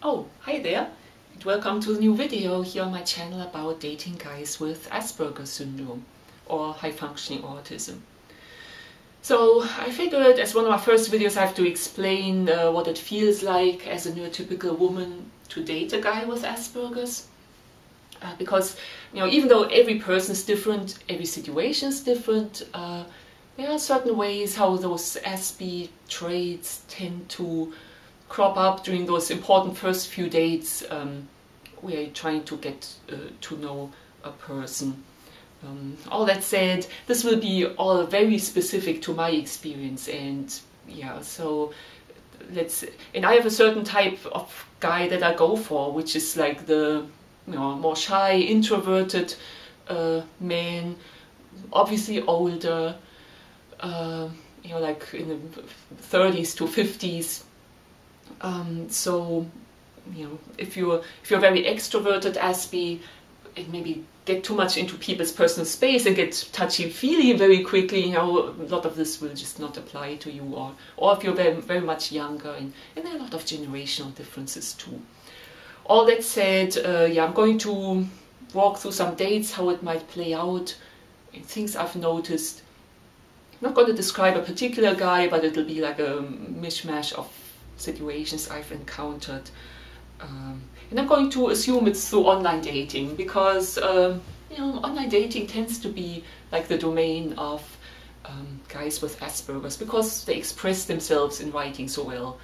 Oh, hi there, and welcome to a new video here on my channel about dating guys with Asperger syndrome or high-functioning autism. So I figured as one of my first videos I have to explain what it feels like as a neurotypical woman to date a guy with Asperger's. Because, even though every person is different, every situation is different, there are certain ways how those Asp traits tend to crop up during those important first few dates where you're trying to get to know a person. All that said, this will be all very specific to my experience, and so and I have a certain type of guy that I go for, which is like the more shy, introverted man, obviously older, like in the 30s to 50s. So if you're very extroverted Asp, and maybe get too much into people's personal space and get touchy-feely very quickly, a lot of this will just not apply to you. Or if you're very, very much younger, and there are a lot of generational differences too. All that said, I'm going to walk through some dates, how it might play out, and things I've noticed. I'm not going to describe a particular guy, but it'll be like a mishmash of situations I've encountered. And I'm going to assume it's through online dating, because online dating tends to be like the domain of guys with Asperger's, because they express themselves in writing so well,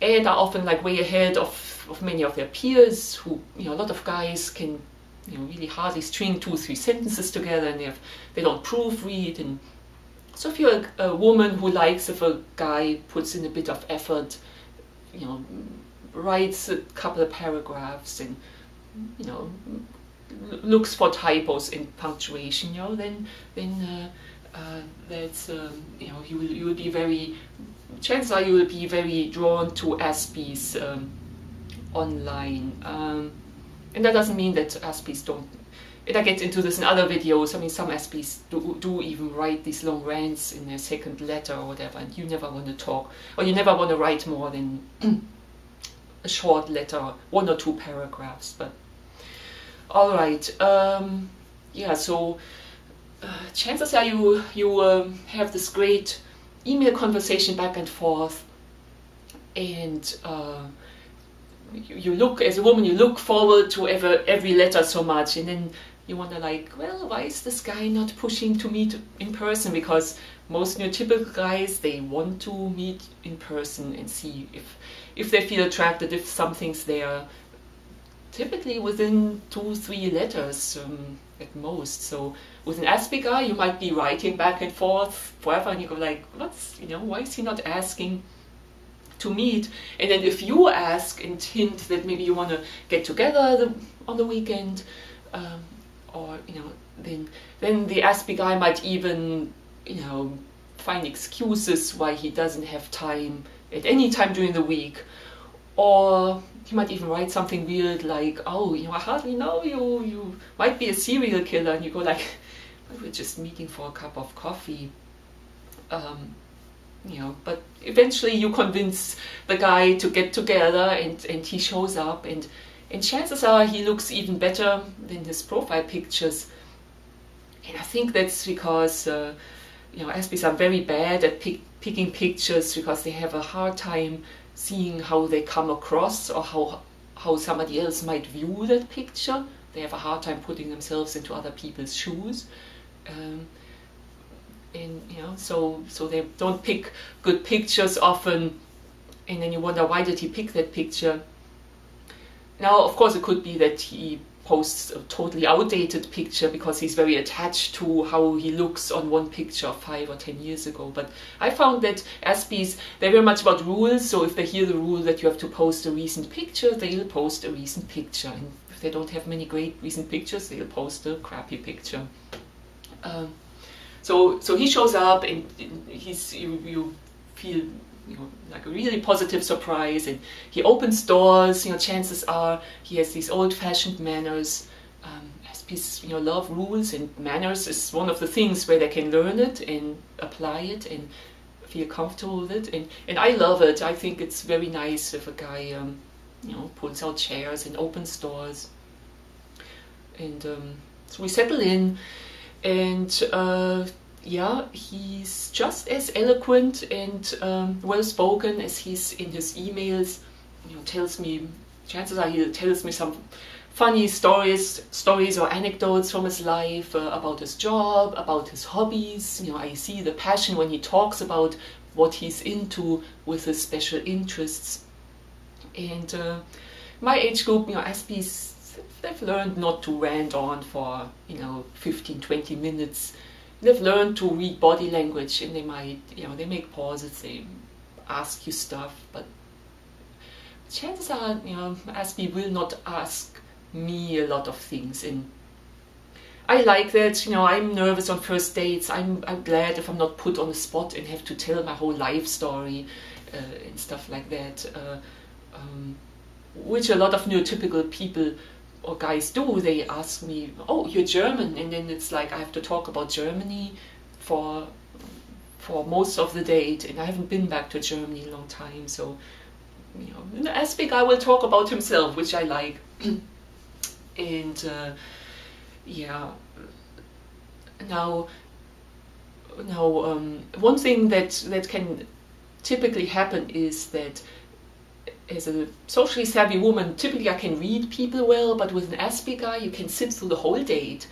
and are often like way ahead of many of their peers who, a lot of guys can really hardly string 2 or 3 sentences together, and they don't proofread. And so if you're a woman who likes if a guy puts in a bit of effort, writes a couple of paragraphs, and looks for typos in punctuation, then that's you will be very, chances are you will be very drawn to Aspies online, and that doesn't mean that Aspies don't. And I get into this in other videos. I mean, some Aspies do even write these long rants in their second letter or whatever, and you never want to talk, or you never want to write more than a short letter, 1 or 2 paragraphs. But all right, so chances are you have this great email conversation back and forth, and you look, as a woman, you look forward to every letter so much, and then you wonder, like, well, why is this guy not pushing to meet in person? Because most neurotypical guys, they want to meet in person and see if they feel attracted, if something's there, typically within 2-3 letters at most. So with an Asperger, you might be writing back and forth forever, and you go like, why is he not asking to meet? And then if you ask and hint that maybe you want to get together on the weekend, or then the Asp guy might even find excuses why he doesn't have time at any time during the week, or he might even write something weird like, oh, I hardly know you, you might be a serial killer, and you go like, we're just meeting for a cup of coffee. But eventually you convince the guy to get together, and he shows up, and chances are he looks even better than his profile pictures. And I think that's because Aspies are very bad at picking pictures, because they have a hard time seeing how they come across, or how somebody else might view that picture. They have a hard time putting themselves into other people's shoes. So they don't pick good pictures often, and then you wonder, why did he pick that picture? Now, of course, it could be that he posts a totally outdated picture because he's very attached to how he looks on one picture 5 or 10 years ago. But I found that Aspies, they're very much about rules, so if they hear the rule that you have to post a recent picture, they'll post a recent picture. And if they don't have many great recent pictures, they'll post a crappy picture. So he shows up, and you feel like a really positive surprise, and he opens doors. Chances are he has these old-fashioned manners. Aspies love rules, and manners is one of the things where they can learn it and apply it and feel comfortable with it, and I love it. I think it's very nice if a guy you know, pulls out chairs and opens doors. And so we settle in, and yeah, he's just as eloquent and well-spoken as he's in his emails. You know, tells me, chances are he tells me some funny stories or anecdotes from his life, about his job, about his hobbies. You know, I see the passion when he talks about what he's into with his special interests. And my age group, you know, Aspies, they've learned not to rant on for, you know, 15-20 minutes. They've learned to read body language, and they might, you know, they make pauses, they ask you stuff, but chances are, you know, Aspie will not ask me a lot of things. And I like that. You know, I'm nervous on first dates. I'm glad if I'm not put on the spot and have to tell my whole life story and stuff like that, which a lot of neurotypical people or guys do. They ask me, oh, you're German, and then it's like I have to talk about Germany for most of the date, and I haven't been back to Germany in a long time. So, you know, the Aspie guy will talk about himself, which I like. And yeah, now one thing that can typically happen is that as a socially savvy woman, typically I can read people well, but with an Aspie guy, you can sit through the whole date.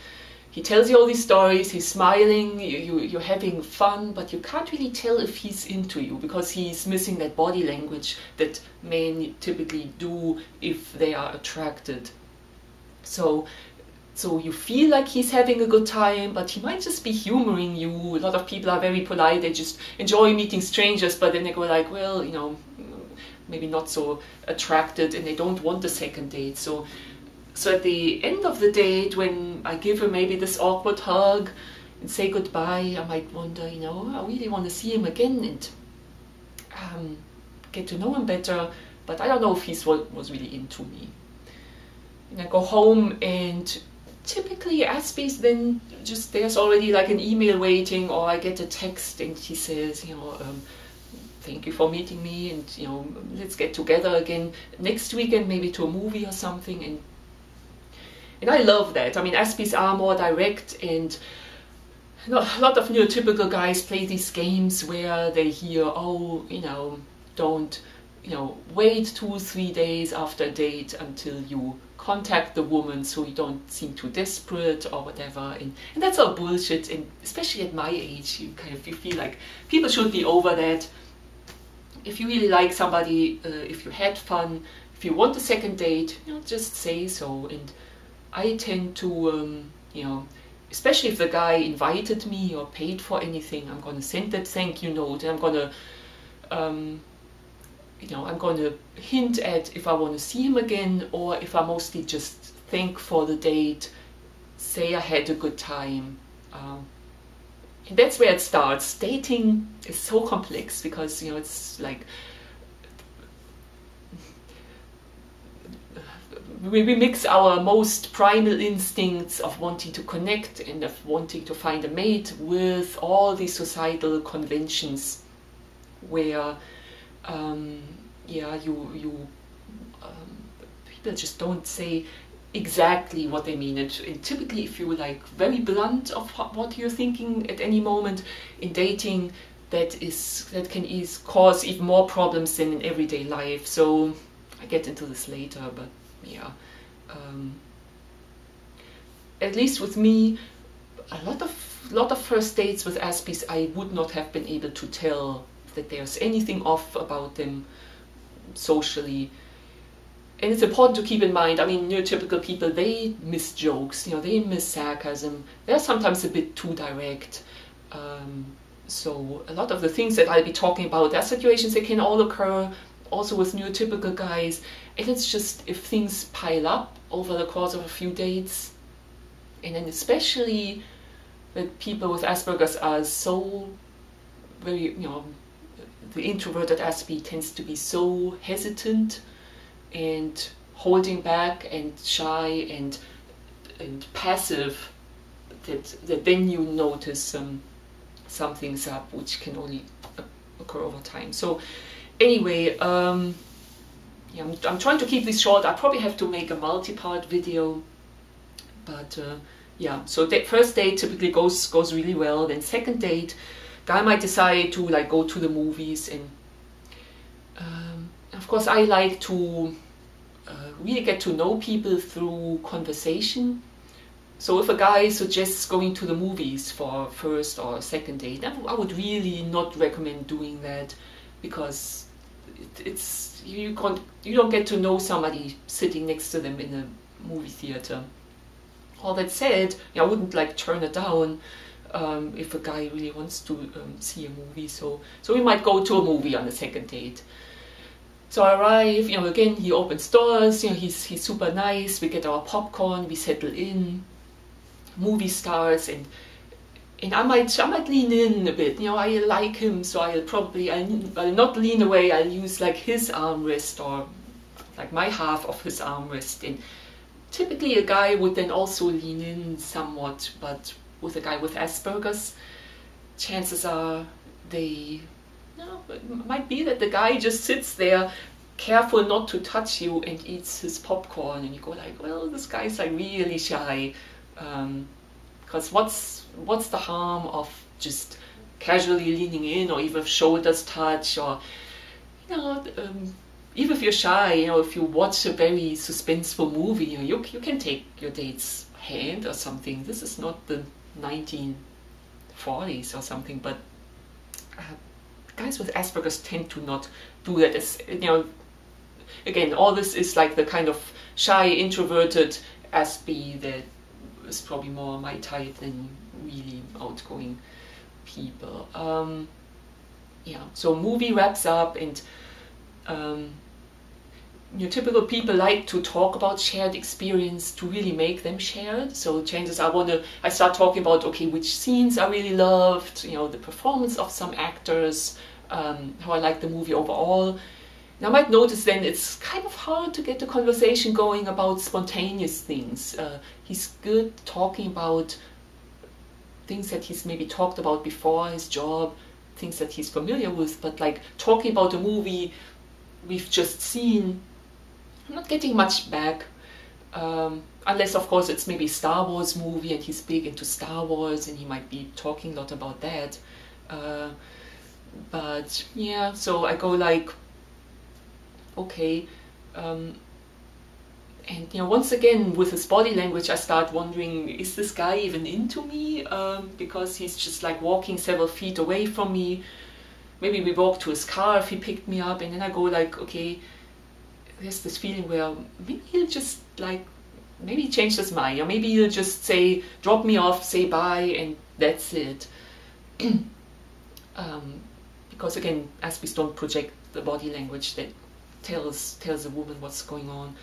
He tells you all these stories, he's smiling, you're having fun, but you can't really tell if he's into you because he's missing that body language that men typically do if they are attracted. So you feel like he's having a good time, but he might just be humoring you. A lot of people are very polite, they just enjoy meeting strangers, but then they go like, well, you know, maybe not so attracted, and they don't want a second date. So at the end of the date, when I give him maybe this awkward hug and say goodbye, I might wonder, you know, I really want to see him again and get to know him better, but I don't know if he's what was really into me. And I go home, and typically Aspies, then just there's already like an email waiting, or I get a text and he says, you know, thank you for meeting me, and you know, let's get together again next weekend, maybe to a movie or something. And I love that. I mean, Aspies are more direct, and a lot of neurotypical guys play these games where they hear, oh, you know, don't, you know, wait 2-3 days after a date until you contact the woman so you don't seem too desperate or whatever, and that's all bullshit. And especially at my age, you feel like people should be over that. If you really like somebody, if you had fun, if you want a second date, you know, just say so. And I tend to, you know, especially if the guy invited me or paid for anything, I'm going to send that thank you note, and I'm going to you know, I'm going to hint at if I want to see him again, or if I mostly just thank for the date, say I had a good time. And that's where it starts. Dating is so complex because, you know, it's like we mix our most primal instincts of wanting to connect and of wanting to find a mate with all these societal conventions where yeah, people just don't say exactly what they mean. And typically, if you're like very blunt of what you're thinking at any moment in dating, that can cause even more problems than in everyday life. So I get into this later, but yeah, at least with me, a lot of first dates with Aspies, I would not have been able to tell that there's anything off about them socially. And it's important to keep in mind, I mean, neurotypical people, they miss jokes, you know, they miss sarcasm. They're sometimes a bit too direct. So a lot of the things that I'll be talking about, there are situations that can all occur also with neurotypical guys. And it's just if things pile up over the course of a few dates, and then especially that people with Asperger's are so very, you know, the introverted Aspie tends to be so hesitant and holding back and shy and passive that then you notice something's up, which can only occur over time. So anyway, yeah, I'm trying to keep this short. I probably have to make a multi-part video, but yeah. So that first date typically goes really well. Then second date, guy might decide to like go to the movies, and of course I like to really get to know people through conversation. So if a guy suggests going to the movies for first or second date, I would really not recommend doing that, because you don't get to know somebody sitting next to them in a movie theater. All that said, I wouldn't like turn it down if a guy really wants to see a movie. So we might go to a movie on the second date. So I arrive, again he opens doors, he's super nice. We get our popcorn, we settle in. Movie starts, and I might lean in a bit. I like him, so I'll not lean away. I'll use like his armrest, or like my half of his armrest. And typically a guy would then also lean in somewhat, but with a guy with Asperger's, chances are it might be that the guy just sits there careful not to touch you and eats his popcorn, and you go like, well, this guy's like really shy. Because what's the harm of just casually leaning in, or even if shoulders touch, or even if you're shy, if you watch a very suspenseful movie, you can take your date's hand or something. This is not the 1940s or something, but guys with Asperger's tend to not do that. It's, again, all this is like the kind of shy, introverted Aspie that is probably more my type than really outgoing people. Yeah, so movie wraps up, and typical people like to talk about shared experience to really make them shared. So chances I start talking about, okay, which scenes I really loved, the performance of some actors, how I like the movie overall. Now, I might notice then it's kind of hard to get the conversation going about spontaneous things. He's good talking about things that he's maybe talked about before his job, things that he's familiar with, but like talking about a movie we've just seen, I'm not getting much back. Unless, of course, it's maybe a Star Wars movie and he's big into Star Wars and he might be talking a lot about that. But yeah, so I go like, okay, and once again with his body language I start wondering, is this guy even into me? Because he's just like walking several feet away from me. Maybe we walk to his car if he picked me up, and then I go like, okay, there's this feeling where maybe he'll just like, maybe he changed his mind, or maybe he'll just say, drop me off, say bye, and that's it. Because again, Aspies don't project the body language that tells a woman what's going on.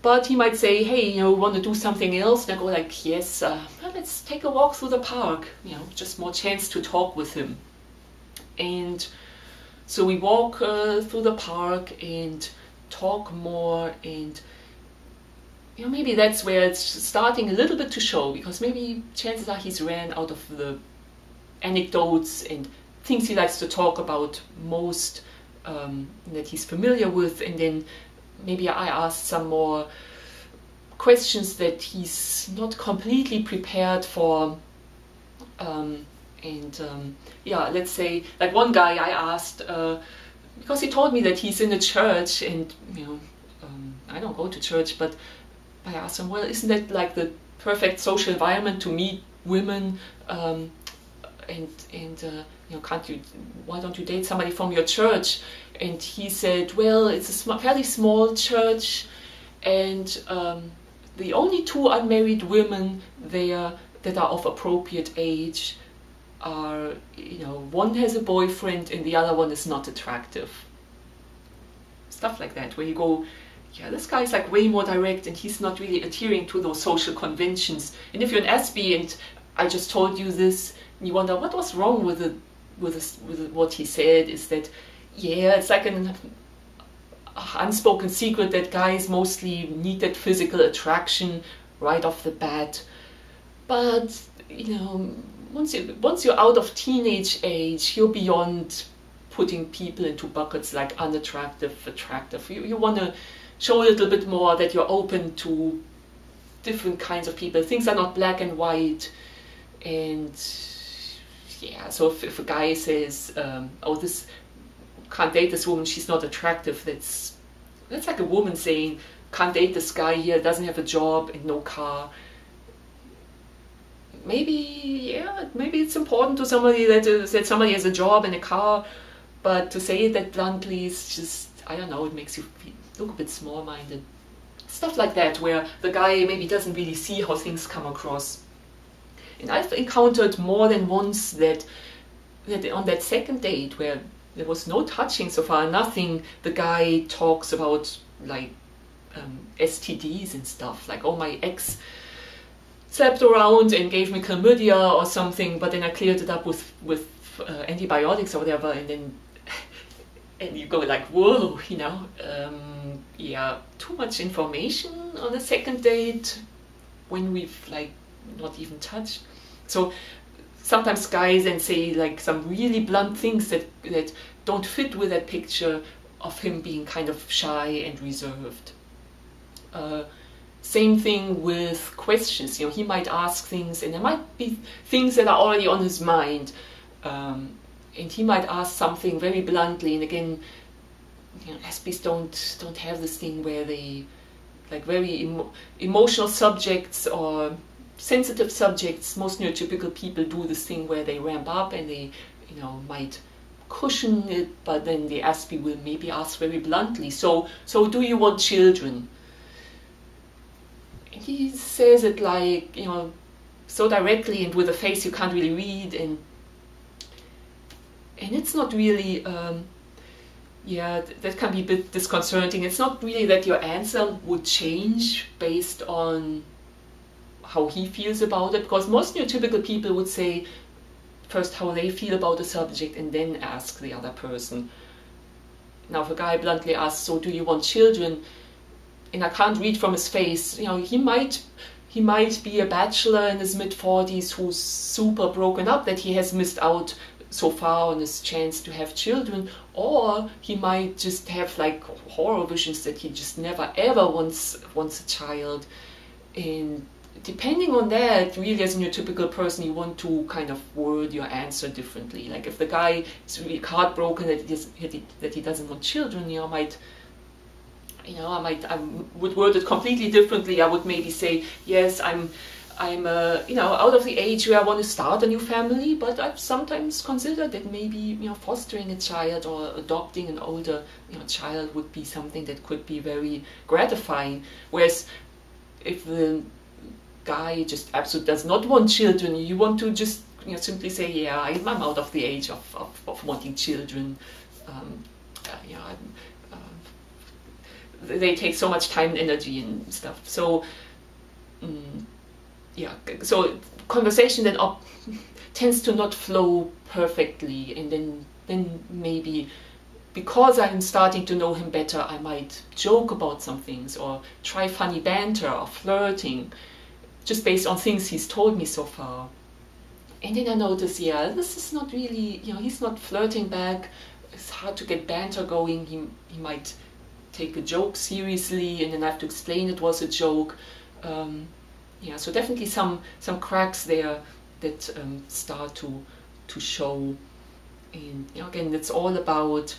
But he might say, hey, want to do something else? And I go like, yes, let's take a walk through the park. Just more chance to talk with him. And so we walk through the park and talk more, and maybe that's where it's starting a little bit to show, because maybe chances are he's ran out of the anecdotes and things he likes to talk about most, that he's familiar with, and then maybe I asked some more questions that he's not completely prepared for. Yeah, let's say, like one guy I asked, because he told me that he's in a church, and I don't go to church, but I asked him, well, isn't that like the perfect social environment to meet women? Why don't you date somebody from your church? And he said, well, it's a fairly small church, and the only two unmarried women there that are of appropriate age are, one has a boyfriend and the other one is not attractive. Stuff like that, where you go, yeah, this guy's like way more direct and he's not really adhering to those social conventions. And if you're an Aspie and I just told you this, and you wonder what was wrong with what he said, is that, yeah, it's like an unspoken secret that guys mostly need that physical attraction right off the bat. But once you're out of teenage age, you're beyond putting people into buckets like unattractive, attractive. You want to show a little bit more that you're open to different kinds of people. Things are not black and white. And yeah, so if a guy says, oh, this can't date this woman, she's not attractive, that's like a woman saying, can't date this guy here, doesn't have a job and no car. Maybe it's important to somebody that somebody has a job and a car, but to say that bluntly is just, I don't know, it makes you look a bit small-minded. Stuff like that, where the guy maybe doesn't really see how things come across. And I've encountered more than once that on that second date, where there was no touching so far, nothing, the guy talks about like STDs and stuff, like, oh, my ex slept around and gave me chlamydia or something, but then I cleared it up with antibiotics or whatever, and then and you go like, whoa, you know, yeah, too much information on the second date when we've like not even touched. So sometimes guys then say like some really blunt things that don't fit with that picture of him being kind of shy and reserved. Same thing with questions. You know, he might ask things, and there might be things that are already on his mind, and he might ask something very bluntly. And again, you know, lesbians don't have this thing where they like very emotional subjects or sensitive subjects. Most neurotypical people do this thing where they ramp up and they, you know, might cushion it, but then the Aspie will maybe ask very bluntly, so do you want children? And he says it like, you know, so directly and with a face you can't really read, and it's not really, yeah, that can be a bit disconcerting. It's not really that your answer would change based on how he feels about it, because most neurotypical people would say first how they feel about the subject and then ask the other person. Now if a guy bluntly asks, so do you want children, and I can't read from his face, you know, he might be a bachelor in his mid-40s who's super broken up that he has missed out so far on his chance to have children, or he might just have like horror visions that he just never ever wants a child. And depending on that, really as a neurotypical person, you want to kind of word your answer differently. Like if the guy is really heartbroken that he doesn't want children, you know, I would word it completely differently. I would maybe say, yes, I'm you know, out of the age where I want to start a new family, but I've sometimes considered that maybe, you know, fostering a child or adopting an older, you know, child would be something that could be very gratifying. Whereas if the guy just absolutely does not want children, you want to just, you know, simply say, yeah, I'm out of the age of wanting children. You know, they take so much time and energy and stuff. So yeah, so conversation then tends to not flow perfectly, and then maybe because I'm starting to know him better, I might joke about some things or try funny banter or flirting, just based on things he's told me so far. And then I notice, yeah, this is not really, you know, he's not flirting back. It's hard to get banter going. He might take a joke seriously, and then I have to explain it was a joke. Yeah, so definitely some cracks there that start to show. And you know, again, it's all about,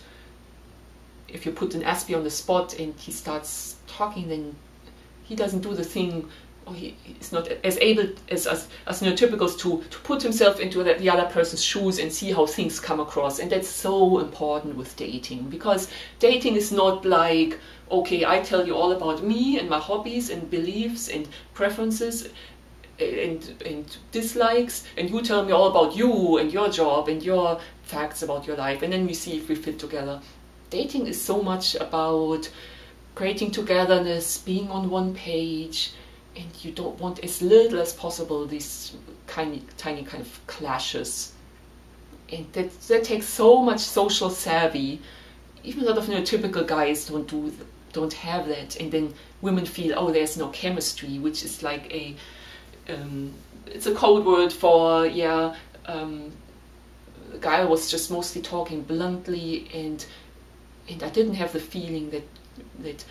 if you put an Aspie on the spot and he starts talking, then he doesn't do the thing, or he is not as able as neurotypicals to put himself into the other person's shoes and see how things come across. And that's so important with dating, because dating is not like, okay, I tell you all about me and my hobbies and beliefs and preferences and dislikes, and you tell me all about you and your job and your facts about your life, and then we see if we fit together. Dating is so much about creating togetherness, being on one page, and you don't want as little as possible these tiny kind of clashes. And that takes so much social savvy. Even a lot of neurotypical guys don't have that, and then women feel, oh, there's no chemistry, which is like it's a code word for, yeah, guy was just mostly talking bluntly, and I didn't have the feeling that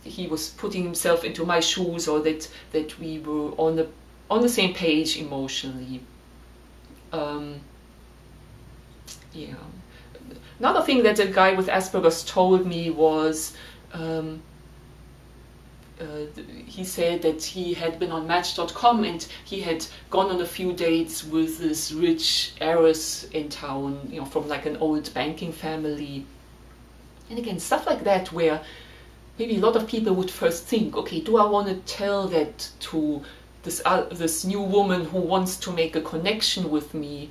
he was putting himself into my shoes, or that we were on the same page emotionally. Yeah. Another thing that a guy with Asperger's told me was, he said that he had been on Match.com and he had gone on a few dates with this rich heiress in town, you know, from like an old banking family. And again, stuff like that where maybe a lot of people would first think, okay, do I want to tell that to this new woman who wants to make a connection with me?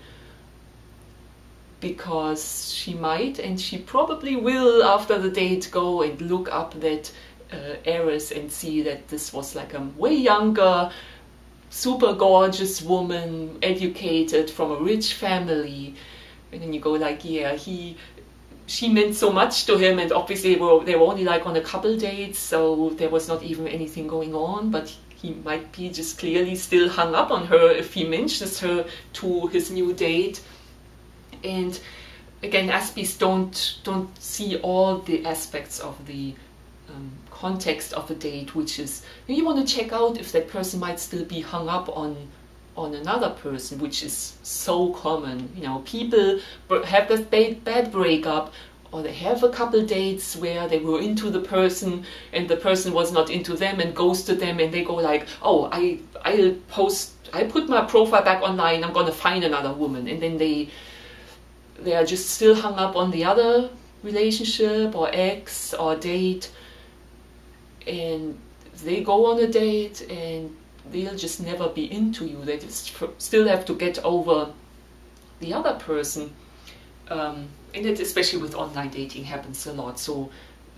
Because she might, and she probably will, after the date, go and look up that heiress and see that this was like a way younger, super gorgeous woman, educated, from a rich family. And then you go like, yeah, she meant so much to him, and obviously they were only like on a couple dates, so there was not even anything going on, but he might be just clearly still hung up on her if he mentions her to his new date. And again, Aspies don't see all the aspects of the context of a date, which is, you want to check out if that person might still be hung up on another person, which is so common. You know, people have this bad breakup, or they have a couple dates where they were into the person and the person was not into them and ghosted them, and they go like, oh, I put my profile back online, I'm gonna find another woman, and then they are just still hung up on the other relationship or ex or date, and they go on a date and they'll just never be into you. They just still have to get over the other person. And it, especially with online dating, happens a lot. So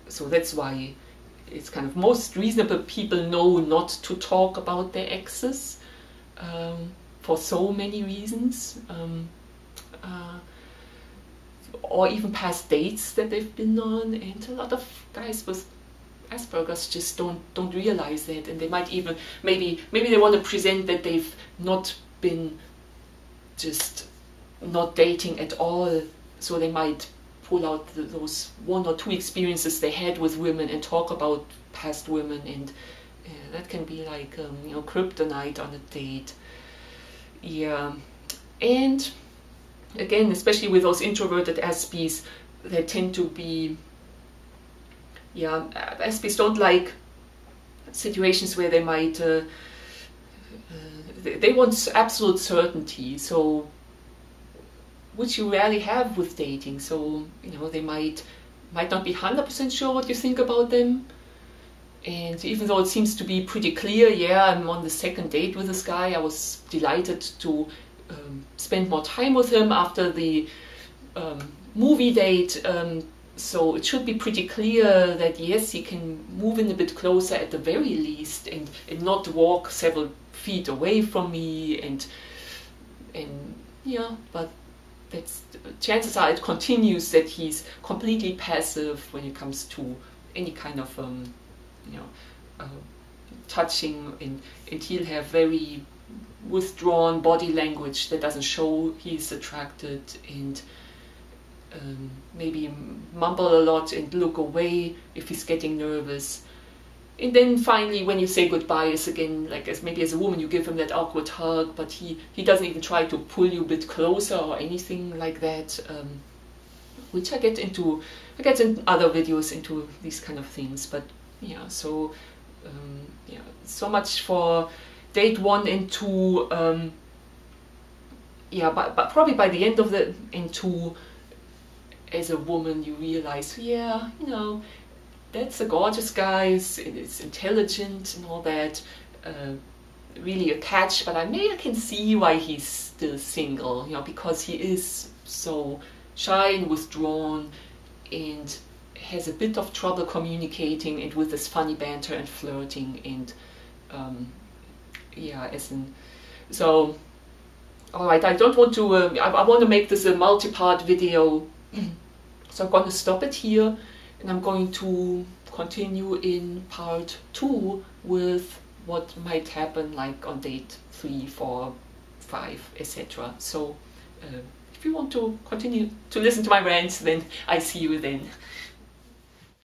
that's why it's kind of, most reasonable people know not to talk about their exes for so many reasons. Or even past dates that they've been on, and a lot of guys with Asperger's just don't realize that, and they might even maybe they want to present that they've not been just not dating at all, so they might pull out those 1 or 2 experiences they had with women and talk about past women, and that can be like you know, kryptonite on a date. Yeah. And again, especially with those introverted Aspies, they tend to be, yeah, Aspies don't like situations where they might, they want absolute certainty, so, which you rarely have with dating. So, you know, they might not be 100% sure what you think about them, and even though it seems to be pretty clear, yeah, I'm on the second date with this guy, I was delighted to spend more time with him after the movie date, so it should be pretty clear that yes, he can move in a bit closer at the very least, and not walk several feet away from me, and yeah, but that's, chances are it continues that he's completely passive when it comes to any kind of you know, touching, and he'll have very withdrawn body language that doesn't show he's attracted, and maybe mumble a lot and look away if he's getting nervous. And then finally, when you say goodbye, is again, like, maybe as a woman you give him that awkward hug, but he doesn't even try to pull you a bit closer or anything like that, which I get in other videos into these kind of things. But yeah, so yeah, so much for date 1 and 2. Yeah, but probably by the end of the 2, as a woman, you realize, yeah, you know, that's a gorgeous guy, it's intelligent and all that, really a catch, but I can see why he's still single, you know, because he is so shy and withdrawn, and has a bit of trouble communicating, and with this funny banter and flirting, and yeah, so, alright, I don't want to, I want to make this a multi-part video, so I'm going to stop it here, and I'm going to continue in part 2 with what might happen like on date 3, 4, 5, etc. So if you want to continue to listen to my rants, then I see you then.